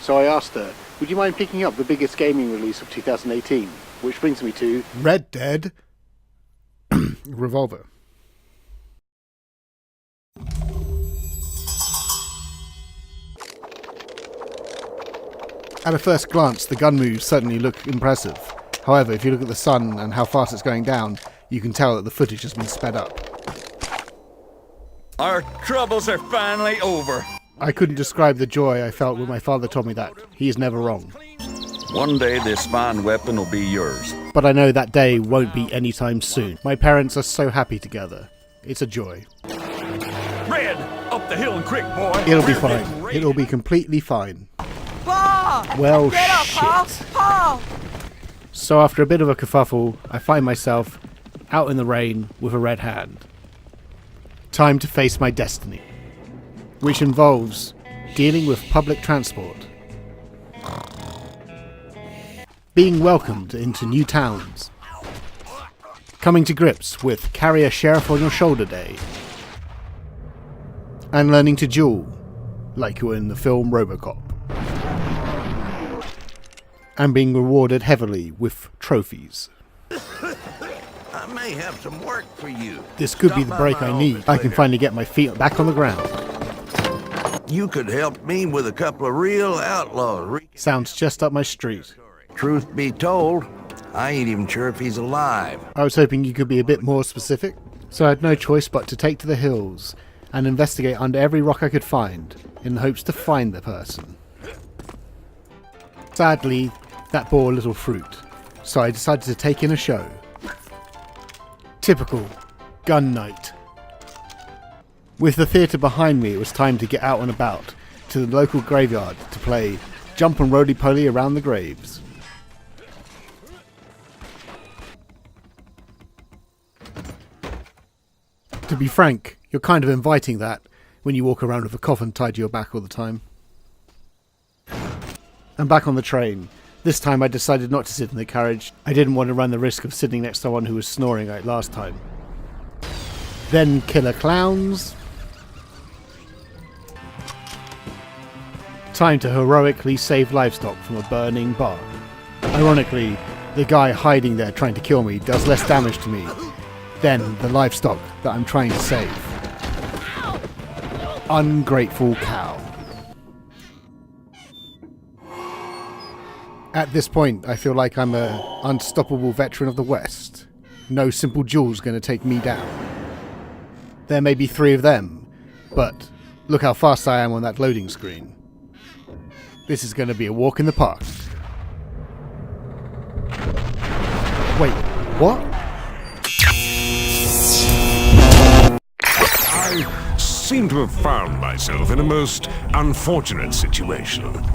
So I asked her, would you mind picking up the biggest gaming release of 2018? Which brings me to Red Dead Revolver. At a first glance, the gun moves certainly look impressive. However, if you look at the sun and how fast it's going down, you can tell that the footage has been sped up. Our troubles are finally over. I couldn't describe the joy I felt when my father told me that. He is never wrong. One day this fine weapon will be yours. But I know that day won't be anytime soon. My parents are so happy together. It's a joy. Red, up the hill and quick, boy. It'll be fine. It'll be completely fine. Paul! Well, Get up, Paul! shit. Paul! So after a bit of a kerfuffle, I find myself out in the rain with a red hand. Time to face my destiny, which involves dealing with public transport, being welcomed into new towns, coming to grips with carry a sheriff on your shoulder day, and learning to duel like you were in the film RoboCop, and being rewarded heavily with trophies. I may have some work for you. This could be the break I need. I can finally get my feet back on the ground. You could help me with a couple of real outlaws. Sounds just up my street. Truth be told, I ain't even sure if he's alive. I was hoping you could be a bit more specific, so I had no choice but to take to the hills and investigate under every rock I could find in the hopes to find the person. Sadly, that bore little fruit, so I decided to take in a show. Typical gun night. With the theatre behind me, it was time to get out and about to the local graveyard to play jump and roly-poly around the graves. To be frank, you're kind of inviting that when you walk around with a coffin tied to your back all the time. I'm back on the train. This time I decided not to sit in the carriage. I didn't want to run the risk of sitting next to someone who was snoring like last time. Then killer clowns. Time to heroically save livestock from a burning barn. Ironically, the guy hiding there trying to kill me does less damage to me than the livestock that I'm trying to save. Ungrateful cow. At this point, I feel like I'm an unstoppable veteran of the West. No simple duel's going to take me down. There may be 3 of them, but look how fast I am on that loading screen. This is going to be a walk in the park. Wait, what? I seem to have found myself in a most unfortunate situation.